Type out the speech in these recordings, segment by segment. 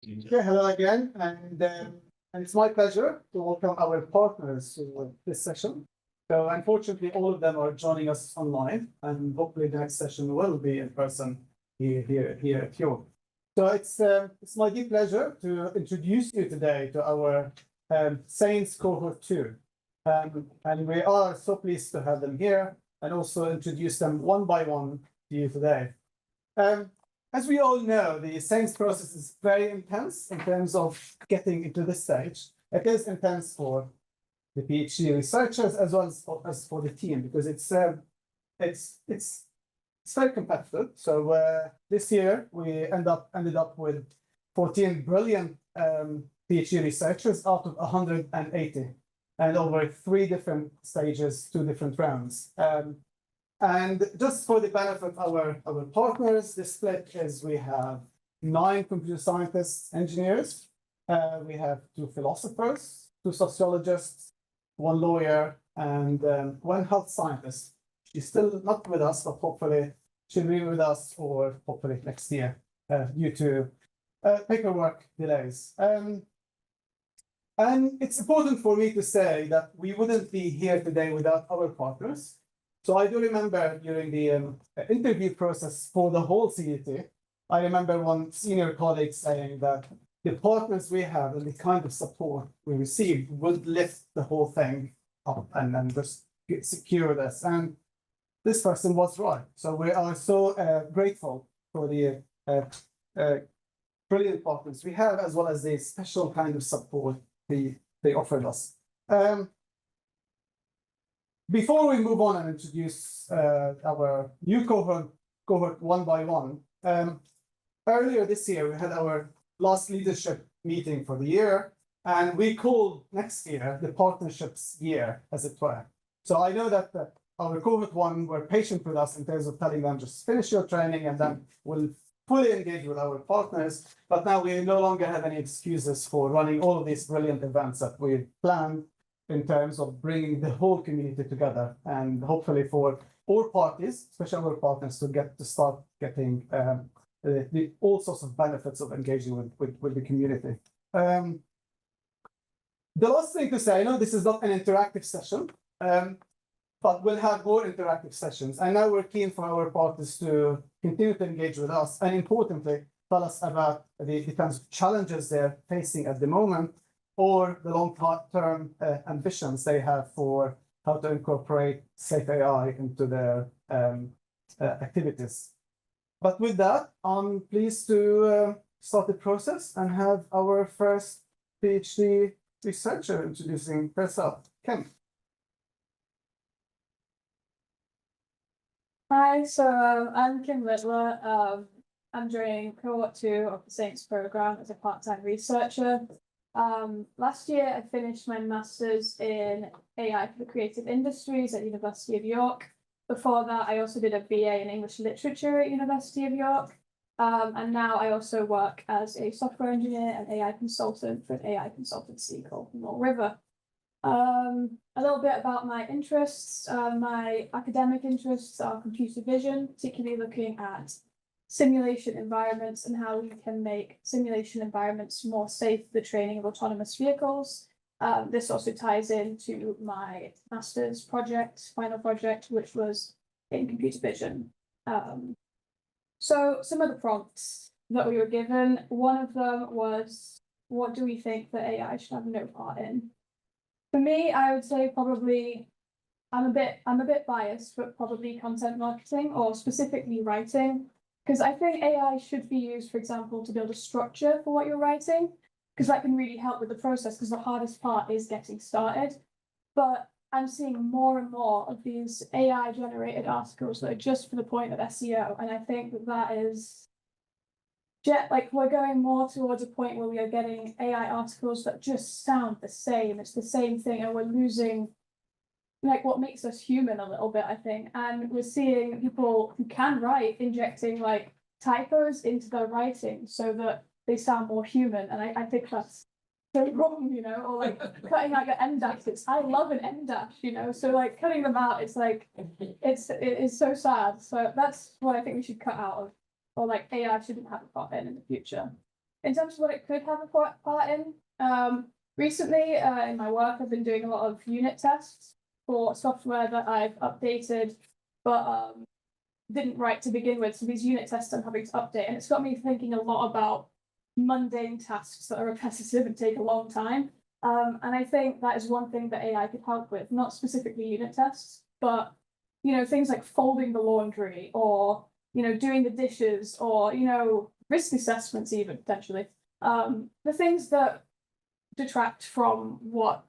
Okay, hello again, and it's my pleasure to welcome our partners to this session. So unfortunately, all of them are joining us online, and hopefully the next session will be in person here at York. So it's my deep pleasure to introduce you today to our Saints cohort 2. And we are so pleased to have them here and also introduce them one by one to you today. As we all know, the Saints process is very intense in terms of getting into this stage. It is intense for the PhD researchers as well as for the team, because it's very competitive. So this year we ended up with 14 brilliant PhD researchers out of 180, and over 3 different stages, 2 different rounds. And just for the benefit of our partners, the split is we have 9 computer scientists, engineers, we have 2 philosophers, 2 sociologists, 1 lawyer, and 1 health scientist. She's still not with us, but hopefully she'll be with us for hopefully next year due to paperwork delays. And it's important for me to say that we wouldn't be here today without our partners. So I do remember during the interview process for the whole CDT, I remember one senior colleague saying that the partners we have and the kind of support we received would lift the whole thing up and just secure this. And this person was right. So we are so grateful for the brilliant partners we have, as well as the special kind of support they offered us. Before we move on and introduce our new cohort one by one, earlier this year, we had our last leadership meeting for the year, and we called next year the partnerships year, as it were. So I know that our cohort 1 were patient with us in terms of telling them just finish your training and then we'll fully engage with our partners. But now we no longer have any excuses for running all of these brilliant events that we planned in terms of bringing the whole community together, and hopefully for all parties, especially our partners, to start getting all sorts of benefits of engaging with the community. The last thing to say, I know this is not an interactive session, but we'll have more interactive sessions. And now we're keen for our partners to continue to engage with us, and importantly, tell us about the kinds of challenges they're facing at the moment, or the long-term ambitions they have for how to incorporate safe AI into their activities. But with that, I'm pleased to start the process and have our first PhD researcher introducing herself, Kim. Hi, so I'm Kim Littler. I'm joining cohort 2 of the Saints program as a part-time researcher. Last year, I finished my master's in AI for the creative industries at University of York. Before that, I also did a BA in English literature at University of York. And now I also work as a software engineer and AI consultant for an AI consultancy called Mill River. A little bit about my interests. My academic interests are computer vision, particularly looking at simulation environments and how we can make simulation environments more safe for the training of autonomous vehicles. This also ties into my master's project, final project, which was in computer vision. So some of the prompts that we were given, one of them was, what do we think that AI should have no part in? For me, I would say probably, I'm a bit biased, but probably content marketing, or specifically writing. Because I think AI should be used, for example, to build a structure for what you're writing, because that can really help with the process, because the hardest part is getting started. But I'm seeing more and more of these AI-generated articles that are just for the point of SEO, and I think that is, like, we're going more towards a point where we are getting AI articles that just sound the same. It's the same thing, and we're losing like what makes us human a little bit, I think. And we're seeing people who can write injecting like typos into their writing so that they sound more human. And I think that's so wrong, you know, or like cutting out your end dashes. I love an end dash, you know, so like cutting them out, it's like, it is so sad. So that's what I think we should cut out of, or like AI shouldn't have a part in the future. in terms of what it could have a part in, recently in my work, I've been doing a lot of unit tests for software that I've updated, but didn't write to begin with. So these unit tests I'm having to update, and it's got me thinking a lot about mundane tasks that are repetitive and take a long time. And I think that is one thing that AI could help with, not specifically unit tests, but things like folding the laundry, or doing the dishes, or risk assessments even potentially. The things that detract from what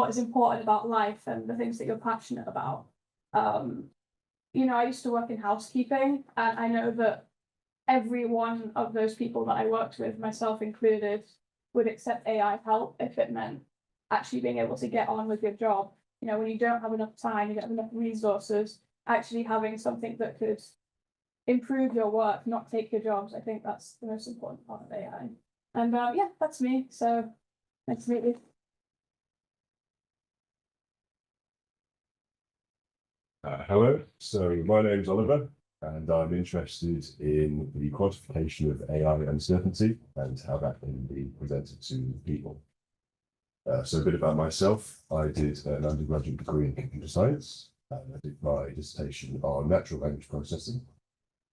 is important about life and the things that you're passionate about. I used to work in housekeeping, and I know that every one of those people that I worked with, myself included, would accept AI help if it meant actually being able to get on with your job. When you don't have enough time, you don't have enough resources, actually having something that could improve your work, not take your jobs. I think that's the most important part of AI. And yeah, that's me. So nice to meet you. Hello, so my name's Oliver, and I'm interested in the quantification of AI uncertainty and how that can be presented to people. So a bit about myself. I did an undergraduate degree in computer science, and I did my dissertation on natural language processing,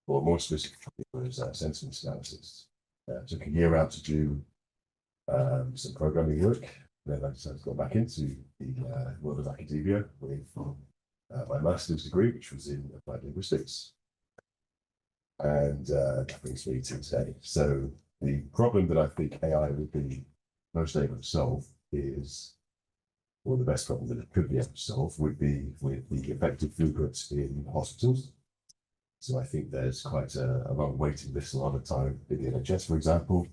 or more specifically, it was sentiment analysis. Took a year out to do some programming work. Then I decided to go back into the world of academia with my master's degree, which was in applied linguistics. And that brings me to today. So the problem that I think AI would be most able to solve is, or the best problem that it could be able to solve would be with the effective throughput in hospitals. So I think there's quite a long waiting list a lot of time in the NHS, for example.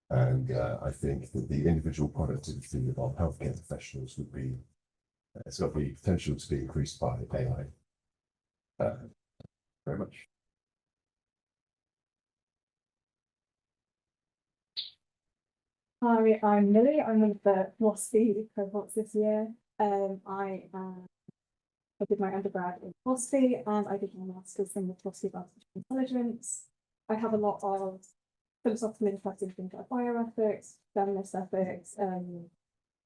And I think that the individual productivity of healthcare professionals would be, it's got the potential to be increased by AI. Very much. Hi, I'm Lily. I'm one of the philosophy cohorts this year. I did my undergrad in philosophy, and I did my master's in the philosophy of artificial intelligence. I have a lot of philosophical interest in things like bioethics, feminist ethics,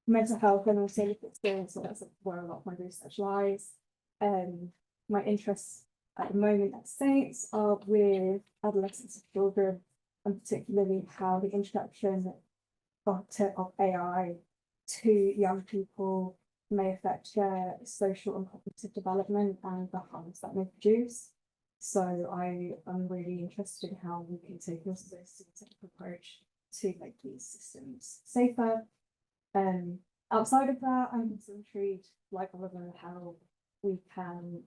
mental health, and also lived experience. So that's where a lot of my research lies. My interests at the moment at Saints are with adolescents and children, and particularly how the introduction of AI to young people may affect their social and cognitive development and the harms that may produce. So I am really interested in how we can take a systematic approach to make these systems safer. Outside of that, I'm also intrigued, like Oliver, how we can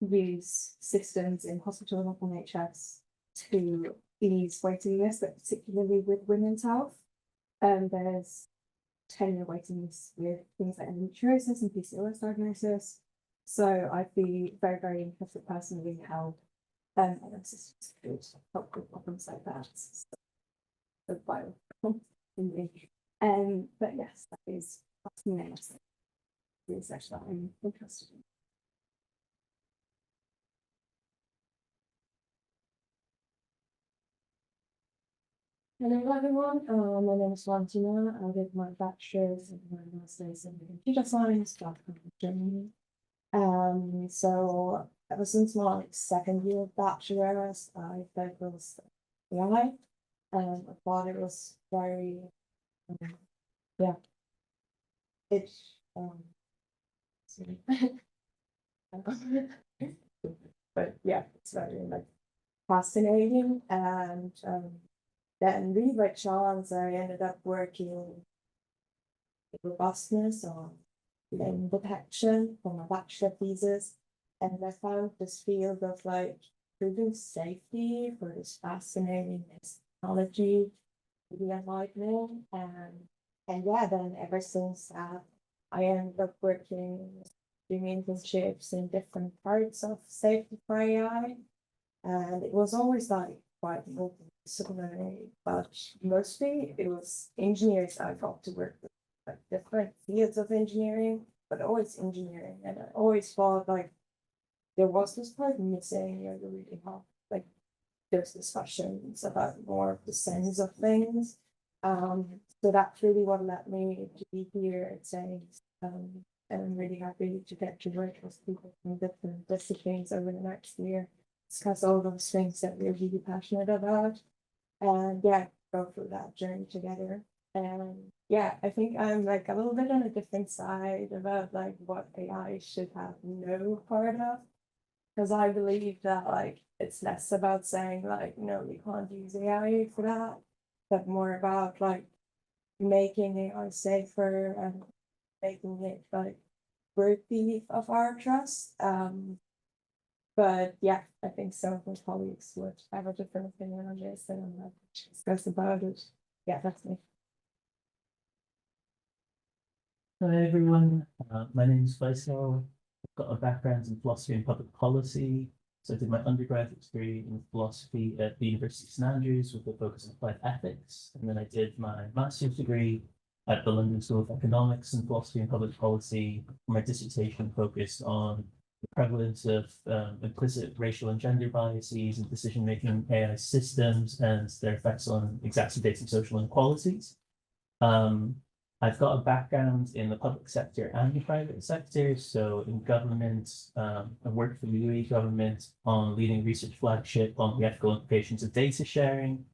use systems in hospitals and NHS to ease waiting lists, but particularly with women's health. There's 10-year waiting lists with things like endometriosis and PCOS diagnosis. So I'd be very, very interested personally in how systems could help with problems like that. So, but yes, that's the main research that I'm interested in. Hello everyone, my name is Valentina. I did my bachelor's and my master's in computer science back in Germany. So ever since my second year of bachelor's, I focused on AI, and I thought it was very, but yeah, it's very like fascinating, and then really by chance, I ended up working in robustness or lane detection for my bachelor thesis. And I found this field of like proving safety for this fascinating technology really enlightening. And yeah, then ever since that, I ended up working, doing internships in different parts of safety for AI. And it was always like quite multidisciplinary, but mostly it was engineers I got to work with, like different fields of engineering, but always engineering. And I always felt like there was this part missing, you know, the really hard, like those discussions about more of the sense of things. So that's really what led me to be here at Saints. And I'm really happy to get to work with people from different disciplines over the next year, discuss all those things that we're really passionate about, and yeah, go through that journey together. And yeah, I think I'm like a little bit on a different side about like what AI should have no part of. Because I believe that like it's less about saying like, no, you can't use AI for that, but more about like making AI safer and making it like worthy of our trust. But yeah, I think some of my colleagues would have a different opinion on this and I'm not discuss about it. Yeah, that's me. Hi everyone, my name is Faisal. I've got a background in philosophy and public policy. So I did my undergraduate degree in philosophy at the University of St Andrews with a focus on applied ethics. And then I did my master's degree at the London School of Economics and Philosophy and Public Policy. My dissertation focused on the prevalence of implicit racial and gender biases in decision-making AI systems and their effects on exacerbating social inequalities. I've got a background in the public sector and the private sector. So in government, I worked for the UAE government on leading research flagship on the ethical implications of data sharing.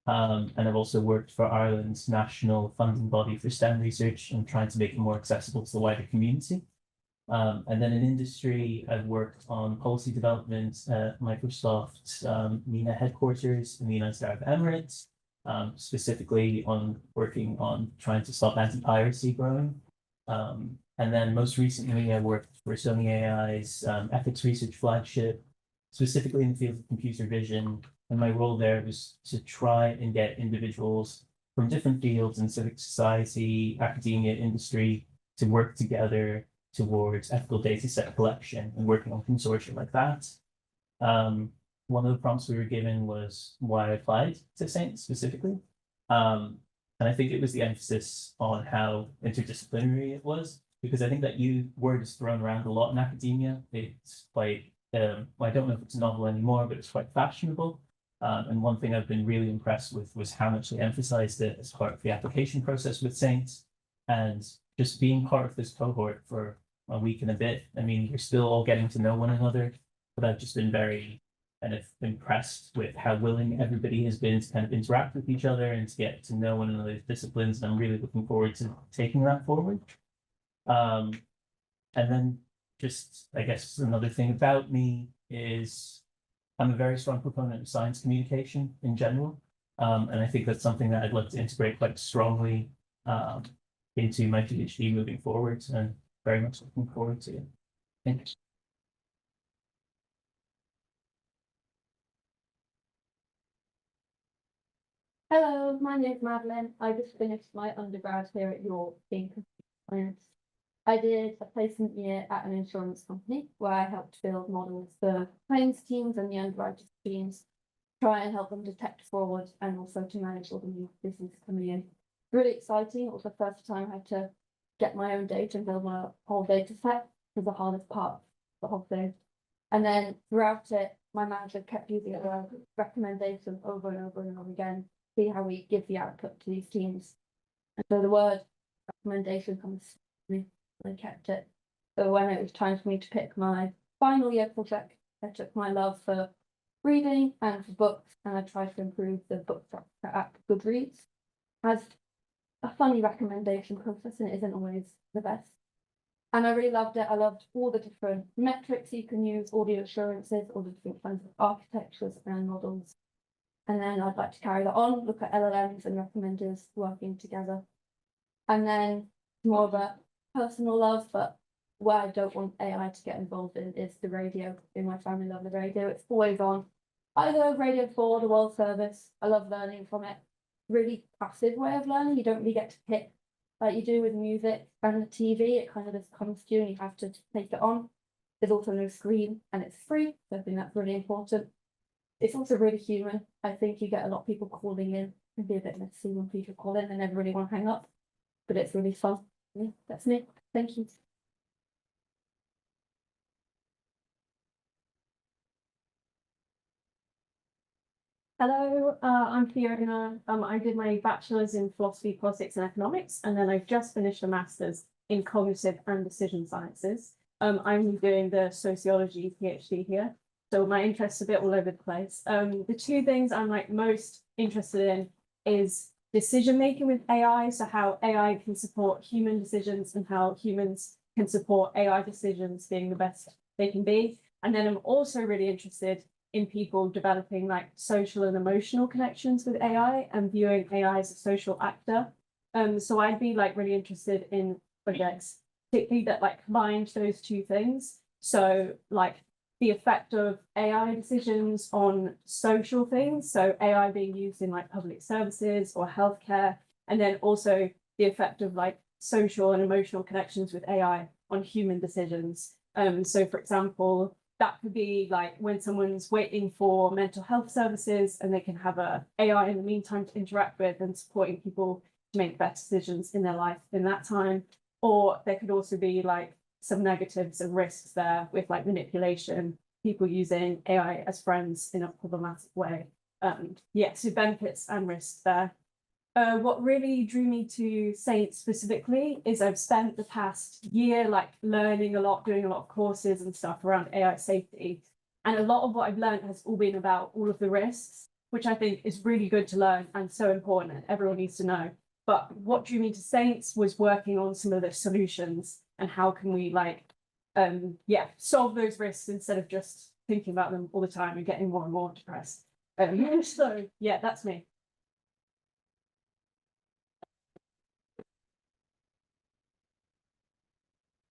And I've also worked for Ireland's national funding body for STEM research and trying to make it more accessible to the wider community. And then in industry, I've worked on policy development at Microsoft's MENA headquarters in the United Arab Emirates. Specifically on working on trying to stop anti-piracy growing. And then most recently, I worked for Sony AI's ethics research flagship, specifically in the field of computer vision. And my role there was to try and get individuals from different fields in civic society, academia, industry to work together towards ethical data set collection and working on consortia like that. One of the prompts we were given was why I applied to Saint specifically. And I think it was the emphasis on how interdisciplinary it was, because I think that word is thrown around a lot in academia. It's quite, well, I don't know if it's novel anymore, but it's quite fashionable. And one thing I've been really impressed with was how much they emphasized it as part of the application process with Saints. And just being part of this cohort for a week and a bit, I mean, we're still all getting to know one another, but I've just been very kind of impressed with how willing everybody has been to kind of interact with each other and to get to know one another's disciplines. And I'm really looking forward to taking that forward. And then just, I guess, another thing about me is I'm a very strong proponent of science communication in general. And I think that's something that I'd like to integrate quite strongly into my PhD moving forward, and very much looking forward to it. Thanks. Hello, my name is Madeline. I just finished my undergrad here at York in computer science. I did a placement year at an insurance company where I helped build models for claims teams and the underwriters teams, try and help them detect fraud and also to manage all the new business coming in. Really exciting. It was the first time I had to get my own data and build my whole data set. It was the hardest part of the whole thing. And then throughout it, my manager kept using the recommendation over and over and over again, see how we give the output to these teams. And so the word recommendation comes to me, and I kept it. So when it was time for me to pick my final year project, I took my love for reading and for books, and I tried to improve the book structure at Goodreads. Has a funny recommendation process and it isn't always the best. And I really loved it. I loved all the different metrics you can use, all the assurances, all the different kinds of architectures and models. And then I'd like to carry that on, look at LLMs and recommenders working together. And then more of a personal love, but where I don't want AI to get involved in is the radio. In my family, love the radio. It's always on. I love Radio 4, the World Service. I love learning from it. Really passive way of learning. You don't really get to pick like you do with music and the TV. It kind of just comes to you and you have to take it on. There's also no screen and it's free. So I think that's really important. It's also really human. I think you get a lot of people calling in. It can be a bit messy when people call in and never really want to hang up. But it's really fun. Yeah, that's me. Thank you. Hello, I'm Fiona. I did my bachelor's in philosophy, politics, and economics, and then I've just finished a master's in cognitive and decision sciences. I'm doing the sociology PhD here, so my interests a bit all over the place. The two things I'm like most interested in is decision making with AI, so how AI can support human decisions and how humans can support AI decisions being the best they can be. And then I'm also really interested in people developing like social and emotional connections with AI and viewing AI as a social actor. So I'd be like really interested in projects, particularly that like combined those two things. So like the effect of AI decisions on social things. So AI being used in like public services or healthcare, and then also the effect of like social and emotional connections with AI on human decisions. So for example, that could be like when someone's waiting for mental health services and they can have a AI in the meantime to interact with and supporting people to make better decisions in their life in that time. Or there could also be like some negatives and risks there with like manipulation, people using AI as friends in a problematic way. Yeah, so benefits and risks there. What really drew me to Saint specifically is I've spent the past year like learning a lot, doing a lot of courses and stuff around AI safety. And a lot of what I've learned has all been about all of the risks, which I think is really good to learn and so important and everyone needs to know. But what drew me to Saints was working on some of the solutions and how can we like, solve those risks instead of just thinking about them all the time and getting more and more depressed. So yeah, that's me.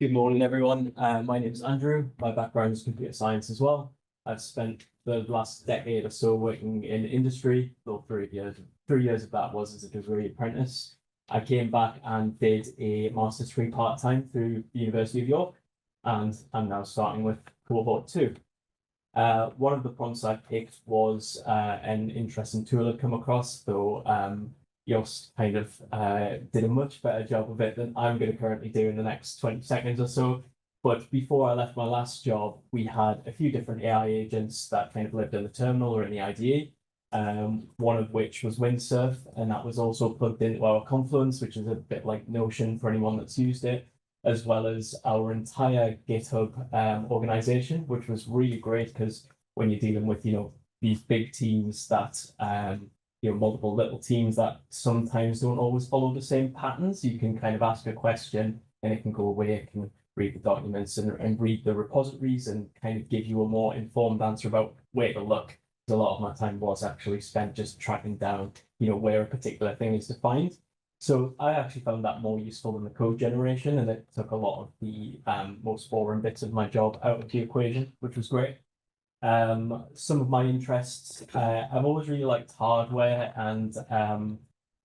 Good morning, everyone. My name is Andrew. My background is computer science as well. I've spent the last decade or so working in industry, though 3 years. 3 years of that was as a degree apprentice. I came back and did a master's degree part-time through the University of York, and I'm now starting with cohort 2. One of the prompts I picked was an interesting tool I'd come across, though Yost kind of did a much better job of it than I'm going to currently do in the next 20 seconds or so. But before I left my last job, we had a few different AI agents that kind of lived in the terminal or in the IDE. One of which was Windsurf, and that was also plugged into our Confluence, which is a bit like Notion for anyone that's used it, as well as our entire GitHub organization, which was really great because when you're dealing with, these big teams that multiple little teams that sometimes don't always follow the same patterns, you can kind of ask a question and it can go away, it can read the documents and read the repositories and kind of give you a more informed answer about where to look. A lot of my time was actually spent just tracking down, where a particular thing is defined. So I actually found that more useful than the code generation, and it took a lot of the most boring bits of my job out of the equation, which was great. Some of my interests, I've always really liked hardware, and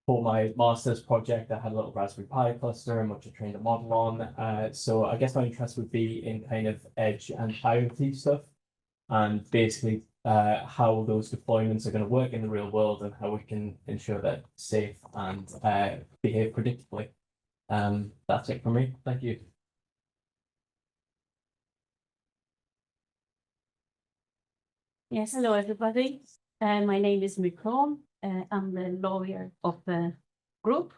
for my master's project, I had a little Raspberry Pi cluster and which I trained a model on. So I guess my interest would be in kind of edge and IoT stuff, and basically how those deployments are going to work in the real world and how we can ensure that safe and behave predictably. That's it for me. Thank you. Yes, hello everybody. My name is Mykron. I'm the lawyer of the group.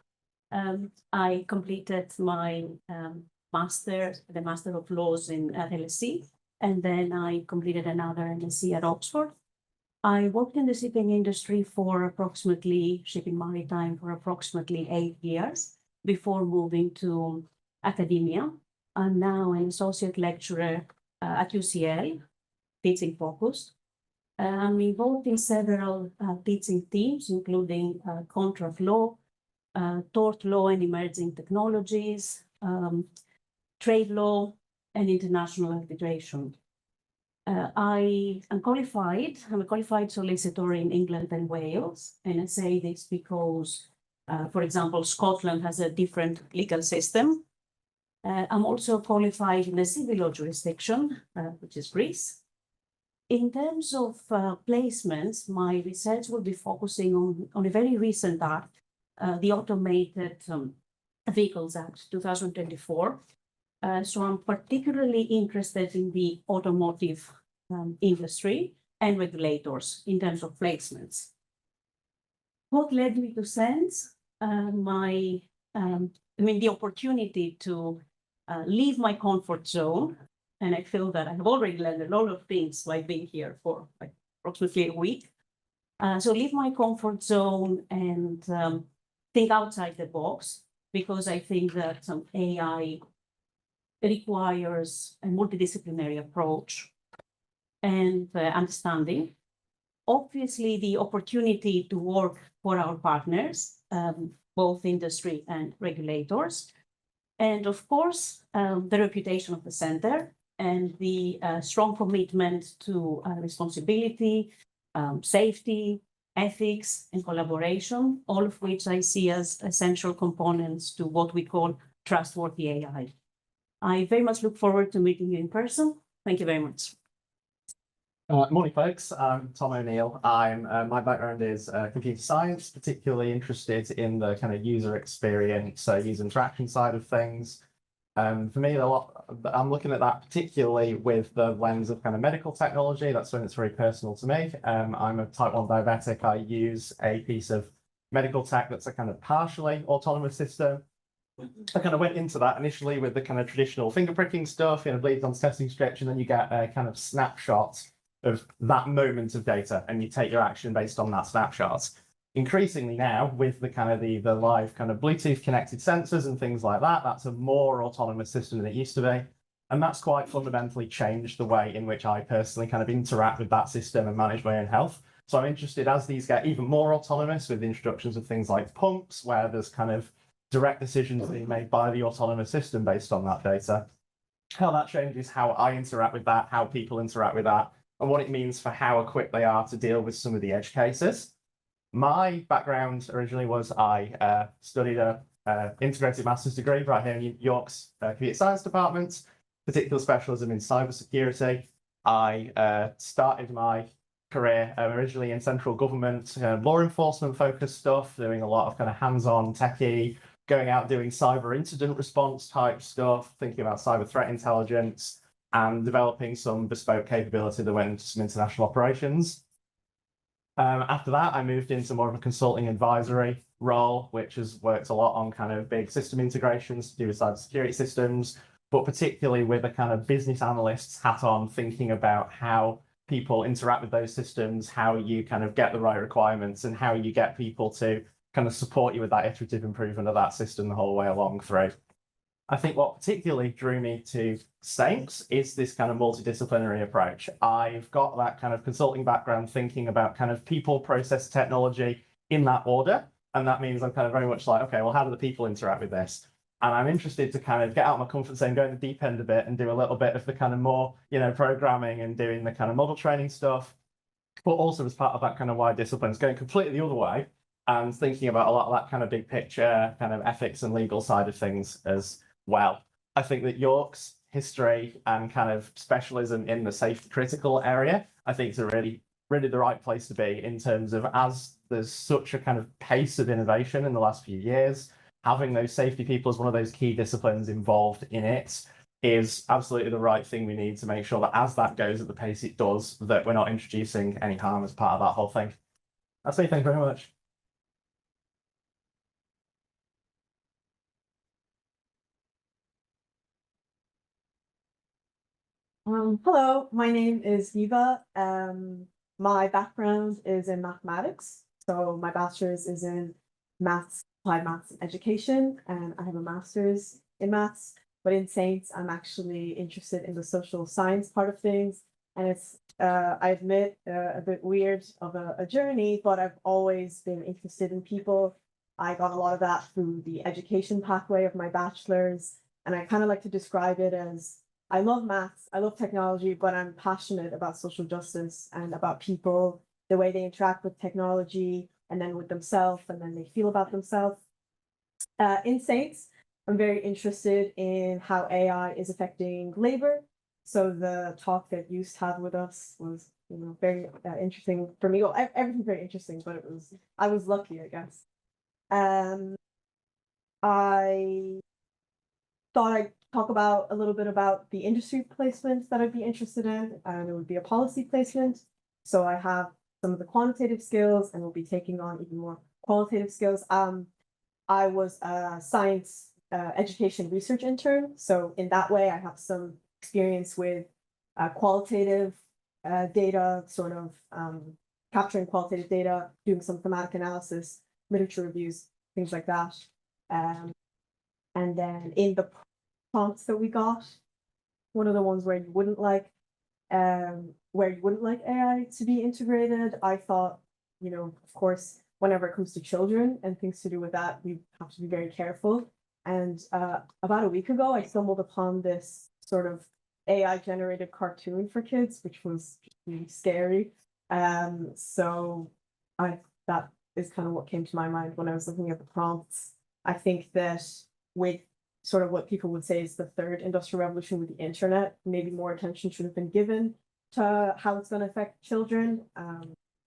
I completed my the Master of Laws at LSE, and then I completed another MSc at Oxford. I worked in the shipping industry shipping maritime for approximately 8 years before moving to academia. I'm now an associate lecturer at UCL, teaching focused. I'm involved in several teaching teams, including contract law, tort law and emerging technologies, trade law, and international arbitration. I am qualified. I'm a qualified solicitor in England and Wales, and I say this because, for example, Scotland has a different legal system. I'm also qualified in the civil law jurisdiction, which is Greece. In terms of placements, my research will be focusing on a very recent act, the Automated Vehicles Act 2024. So I'm particularly interested in the automotive industry and regulators in terms of placements. what led me to Sense, the opportunity to leave my comfort zone. And I feel that I've already learned a lot of things by being here for like approximately a week. So leave my comfort zone and think outside the box, because I think that AI requires a multidisciplinary approach and understanding. Obviously, the opportunity to work for our partners, both industry and regulators. And of course, the reputation of the center and the strong commitment to responsibility, safety, ethics, and collaboration, all of which I see as essential components to what we call trustworthy AI. I very much look forward to meeting you in person. Thank you very much. Morning, folks. I'm Tom O'Neill. My background is computer science, particularly interested in the kind of user experience, user interaction side of things. For me, I'm looking at that particularly with the lens of kind of medical technology. That's when it's very personal to me. I'm a type 1 diabetic. I use a piece of medical tech that's a kind of partially autonomous system. I kind of went into that initially with the kind of traditional finger pricking stuff, bleeds on testing strips, and then you get a kind of snapshot of that moment of data, and you take your action based on that snapshot. Increasingly now, with the kind of the live kind of Bluetooth connected sensors and things like that, that's a more autonomous system than it used to be. And that's quite fundamentally changed the way in which I personally kind of interact with that system and manage my own health. So I'm interested as these get even more autonomous with the introductions of things like pumps, where there's kind of direct decisions being made by the autonomous system based on that data, how that changes how I interact with that, how people interact with that, and what it means for how equipped they are to deal with some of the edge cases. My background originally was I studied a integrated master's degree right here in York's computer science department, particular specialism in cybersecurity. I started my career originally in central government, law enforcement focused stuff, doing a lot of kind of hands-on techie, going out doing cyber incident response type stuff, thinking about cyber threat intelligence, and developing some bespoke capability that went into some international operations. After that, I moved into more of a consulting advisory role, which has worked a lot on kind of big system integrations to do with cybersecurity systems, but particularly with a kind of business analyst's hat on, thinking about how people interact with those systems, how you kind of get the right requirements, and how you get people to kind of support you with that iterative improvement of that system the whole way along through. I think what particularly drew me to Saints is this kind of multidisciplinary approach. I've got that kind of consulting background, thinking about kind of people, process, technology in that order. And that means I'm kind of very much like, okay, well, how do the people interact with this? And I'm interested to kind of get out of my comfort zone, go in the deep end a bit and do a little bit of the kind of more, programming and doing the kind of model training stuff, but also as part of that kind of wide disciplines, going completely the other way and thinking about a lot of that kind of big picture, kind of ethics and legal side of things as well. I think that York's history and kind of specialism in the safety critical area, I think is a really, really the right place to be in terms of, as there's such a kind of pace of innovation in the last few years, having those safety people as one of those key disciplines involved in it is absolutely the right thing we need to make sure that as that goes at the pace it does, that we're not introducing any harm as part of that whole thing. That's it, thank you very much. Hello, my name is Eva. My background is in mathematics. So my bachelor's is in maths, applied maths and education, and I have a master's in maths. But in Saints, I'm actually interested in the social science part of things. And it's, I admit, a bit weird of a journey, but I've always been interested in people. I got a lot of that through the education pathway of my bachelor's. And I kind of like to describe it as, I love maths, I love technology, but I'm passionate about social justice and about people, the way they interact with technology and then with themselves and then they feel about themselves. In Saints, I'm very interested in how AI is affecting labor. So the talk that you had with us was, very interesting for me. Well, everything very interesting, but I was lucky, I guess. I thought I'd talk about a little bit about the industry placements that I'd be interested in, and it would be a policy placement. So I have some of the quantitative skills and we'll be taking on even more qualitative skills. I was a science education research intern, so in that way, I have some experience with qualitative data, sort of capturing qualitative data, doing some thematic analysis, literature reviews, things like that. And then in the prompts that we got, one of the ones where you wouldn't like AI to be integrated, I thought, you know, of course, whenever it comes to children and things to do with that, we have to be very careful. And about a week ago, I stumbled upon this sort of AI generated cartoon for kids, which was really scary. So that is kind of what came to my mind when I was looking at the prompts. I think that with sort of what people would say is the third industrial revolution with the internet, maybe more attention should have been given to how it's going to affect children.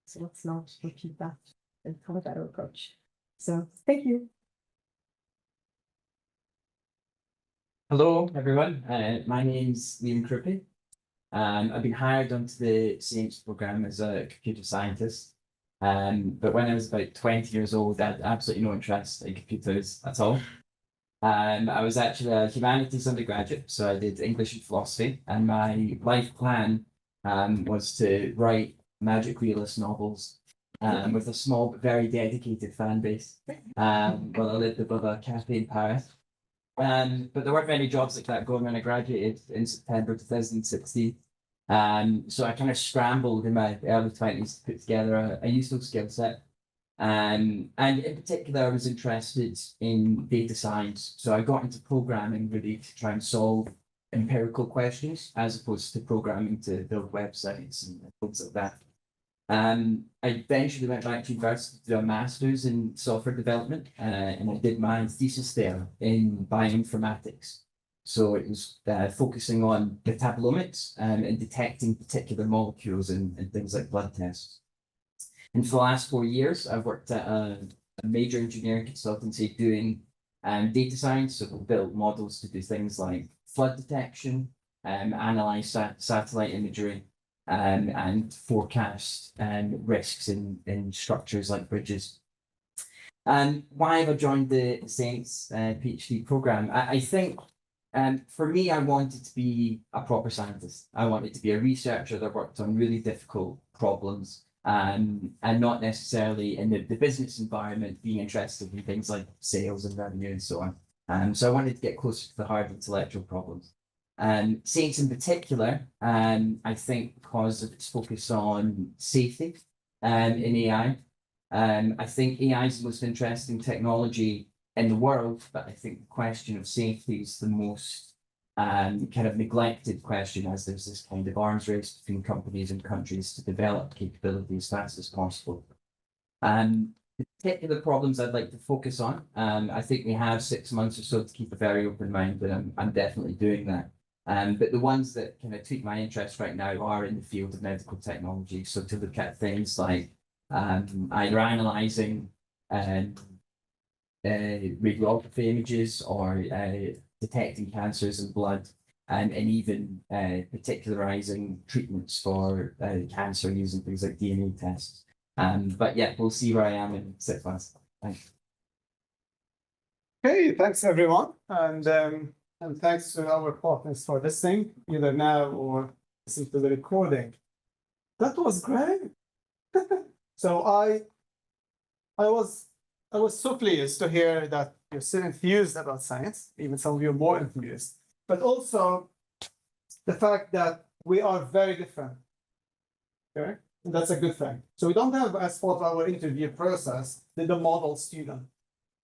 So let's not repeat that and have a better approach. So thank you. Hello, everyone. My name's Liam Kruppe. I've been hired onto the science program as a computer scientist. But when I was about 20 years old, I had absolutely no interest in computers at all. I was actually a humanities undergraduate, so I did English and philosophy, and my life plan was to write magic realist novels with a small but very dedicated fan base while I lived above a cafe in Paris. But there weren't many jobs like that going when I graduated in September 2016. So I kind of scrambled in my early 20s to put together a useful skill set. And in particular, I was interested in data science. So I got into programming really to try and solve empirical questions as opposed to programming to build websites and things like that. I eventually went back to university to do a master's in software development, and I did my thesis there in bioinformatics. So it was focusing on metabolomics and detecting particular molecules and things like blood tests. And for the last 4 years, I've worked at a major engineering consultancy doing data science. So we built models to do things like flood detection, analyze satellite imagery, and forecast risks in structures like bridges. And why have I joined the Saints PhD program? I think for me, I wanted to be a proper scientist. I wanted to be a researcher that worked on really difficult problems. And not necessarily in the business environment, being interested in things like sales and revenue and so on. So I wanted to get closer to the hard intellectual problems. Saints in particular, I think because of its focus on safety in AI. I think AI is the most interesting technology in the world, but I think the question of safety is the most kind of neglected question, as there's this kind of arms race between companies and countries to develop capability as fast as possible. The particular problems I'd like to focus on, I think we have 6 months or so to keep a very open mind, and I'm definitely doing that. But the ones that kind of take my interest right now are in the field of medical technology. So to look at things like either analyzing radiography images or detecting cancers in blood, and even particularizing treatments for cancer using things like DNA tests. But yeah, we'll see where I am in 6 months. Thanks. Okay, thanks everyone, and thanks to our partners for listening, either now or listen to the recording. That was great. So I was so pleased to hear that you're still enthused about science, even some of you are more enthused, but also the fact that we are very different. Okay, and that's a good thing. So we don't have, as part of our interview process, the model student.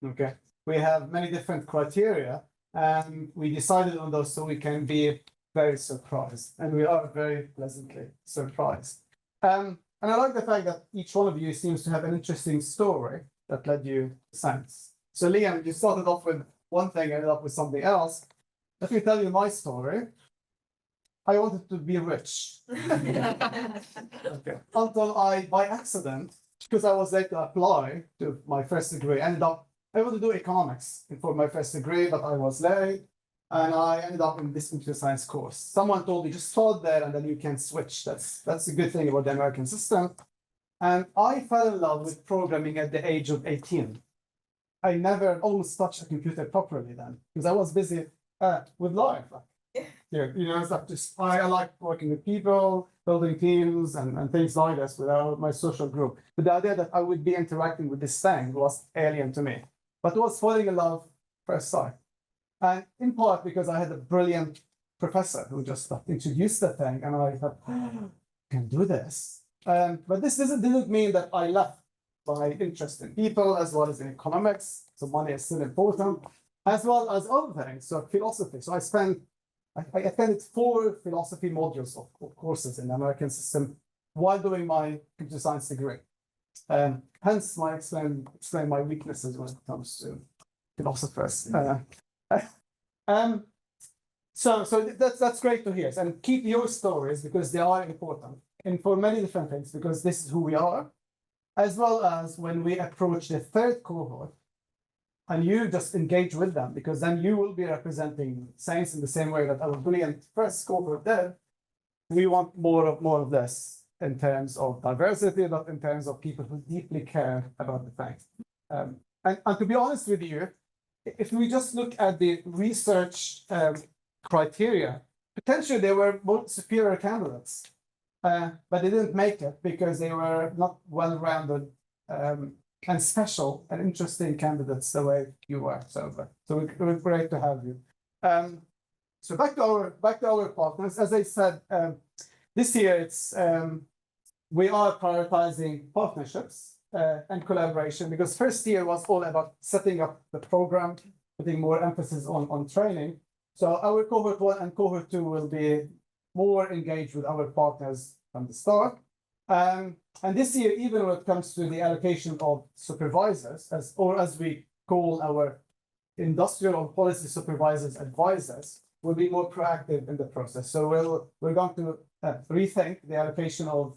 Okay, we have many different criteria, and we decided on those so we can be very surprised, and we are very pleasantly surprised. And I like the fact that each one of you seems to have an interesting story that led you to science. So Liam, you started off with one thing, ended up with something else. Let me tell you my story. I wanted to be rich. Okay. Until I, by accident, because I was late to apply to my first degree, I wanted to do economics for my first degree, but I was late, and I ended up in this computer science course. Someone told me just start there and then you can switch. That's a good thing about the American system. And I fell in love with programming at the age of 18. I never almost touched a computer properly then because I was busy with life. Yeah, it's like just I like working with people, building teams and things like this without my social group. But the idea that I would be interacting with this thing was alien to me. But it was falling in love first sight. And in part because I had a brilliant professor who just introduced the thing, and I thought, I can do this. But this didn't mean that I left my interest in people as well as in economics. So money is still important, as well as other things. So philosophy. So I attended 4 philosophy modules of courses in the American system while doing my computer science degree. Hence, explain my weaknesses when it comes to philosophers. So that's great to hear. And keep your stories because they are important, and for many different things, because this is who we are, as well as when we approach the 3rd cohort, and you just engage with them, because then you will be representing science in the same way that our brilliant first cohort did. We want more of this in terms of diversity, but in terms of people who deeply care about the thing. And to be honest with you, if we just look at the research criteria, potentially they were both superior candidates, but they didn't make it because they were not well-rounded and special and interesting candidates the way you were. So it was great to have you. So back to our partners. As I said, this year it's we are prioritizing partnerships and collaboration, because first year was all about setting up the program, putting more emphasis on training. So our cohort 1 and cohort 2 will be more engaged with our partners from the start. And this year, even when it comes to the allocation of supervisors, as we call our industrial or policy supervisors advisors, will be more proactive in the process. So we're going to rethink the allocation of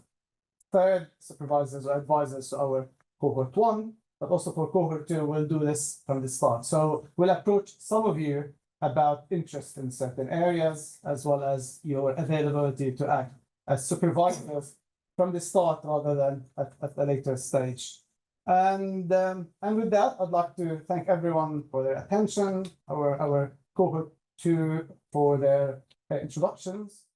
3rd supervisors or advisors to our cohort 1, but also for cohort 2, we'll do this from the start. So we'll approach some of you about interest in certain areas, as well as your availability to act as supervisors from the start rather than at a later stage. And with that, I'd like to thank everyone for their attention, our cohort 2 for their introductions,